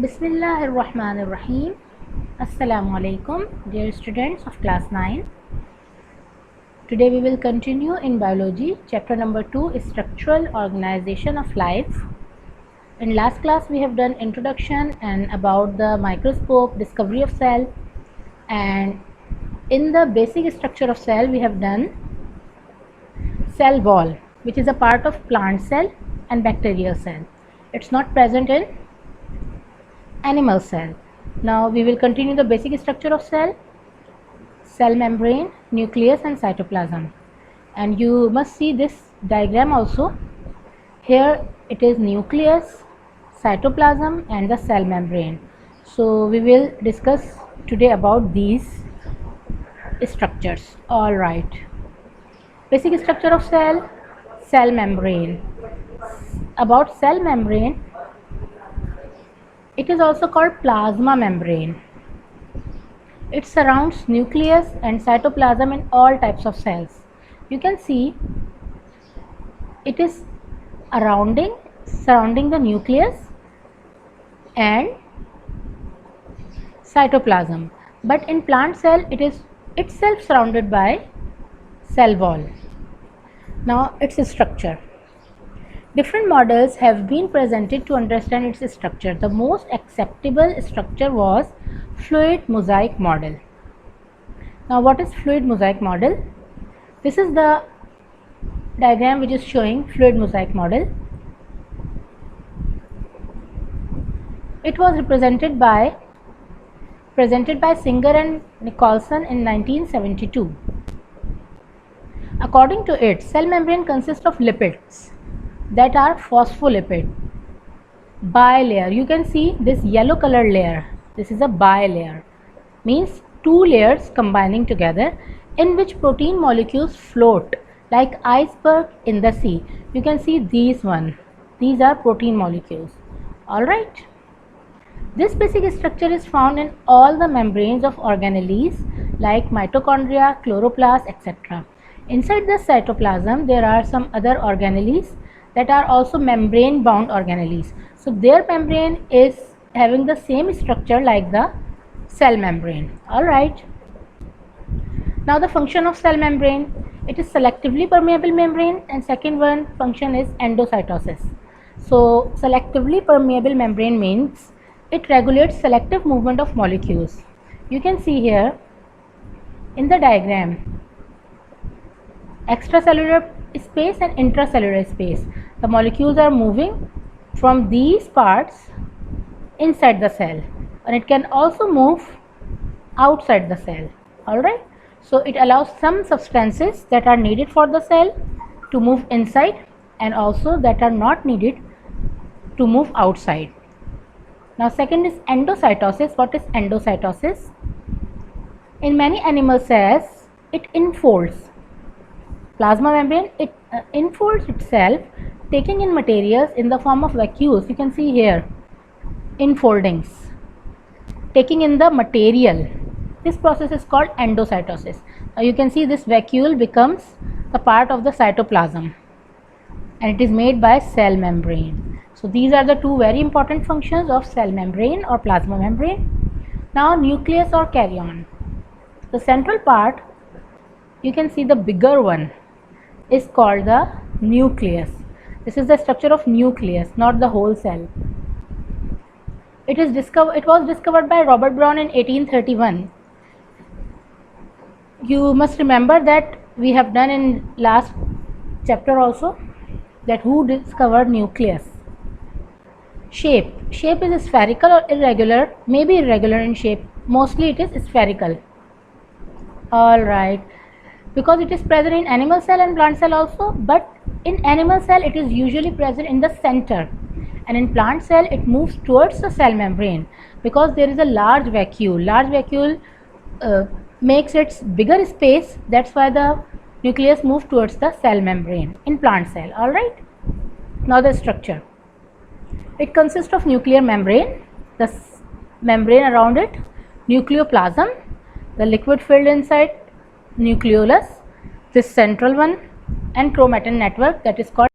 Bismillahirrahmanirrahim. Assalamu alaikum, dear students of class 9. Today we will continue in biology, chapter number 2 is structural organization of life. In last class we have done introduction and about the microscope, discovery of cell, and in the basic structure of cell we have done cell wall, which is a part of plant cell and bacterial cell. It's not present in animal cell. Now we will continue the basic structure of cell membrane, nucleus and cytoplasm. And you must see this diagram also. Here it is nucleus, cytoplasm and the cell membrane. So we will discuss today about these structures. All right. Basic structure of cell membrane. About cell membrane, it is also called plasma membrane. It surrounds nucleus and cytoplasm in all types of cells. You can see it is surrounding the nucleus and cytoplasm. But in plant cell, it is itself surrounded by cell wall. Now its structure. Different models have been presented to understand its structure. The most acceptable structure was fluid mosaic model. Now what is fluid mosaic model? This is the diagram which is showing fluid mosaic model. It was presented by Singer and Nicholson in 1972. According to it, cell membrane consists of lipids that are phospholipid bilayer. You can see this yellow colored layer. This is a bilayer, means two layers combining together in which protein molecules float like iceberg in the sea. You can see these are protein molecules. All right. This basic structure is found in all the membranes of organelles like mitochondria, chloroplast, etc. Inside the cytoplasm there are some other organelles that are also membrane bound organelles. So their membrane is having the same structure like the cell membrane. All right. Now the function of cell membrane, it is selectively permeable membrane, and second one function is endocytosis. So selectively permeable membrane means it regulates selective movement of molecules. You can see here in the diagram extracellular space and intracellular space. The molecules are moving from these parts inside the cell, and it can also move outside the cell. All right. So it allows some substances that are needed for the cell to move inside and also that are not needed to move outside. Now second is endocytosis. What is endocytosis? In many animal cells it enfolds. Plasma membrane, it enfolds itself, taking in materials in the form of vacuoles. You can see here enfoldings, taking in the material. This process is called endocytosis. Now you can see this vacuole becomes the part of the cytoplasm and it is made by cell membrane. So these are the two very important functions of cell membrane or plasma membrane. Now nucleus or karyon. The central part, you can see the bigger one, is called the nucleus. This is the structure of nucleus, not the whole cell. It was discovered by Robert Brown in 1831. You must remember that we have done in last chapter also that who discovered nucleus. Shape is spherical or irregular, maybe irregular in shape. Mostly it is spherical. All right. Because it is present in animal cell and plant cell also, but in animal cell it is usually present in the center, and in plant cell it moves towards the cell membrane because there is a large vacuole. Large vacuole makes its bigger space. That's why the nucleus moves towards the cell membrane in plant cell. All right. Now the structure. It consists of nuclear membrane, the membrane around it, nucleoplasm, the liquid filled inside, nucleolus, this central one, and chromatin network that is called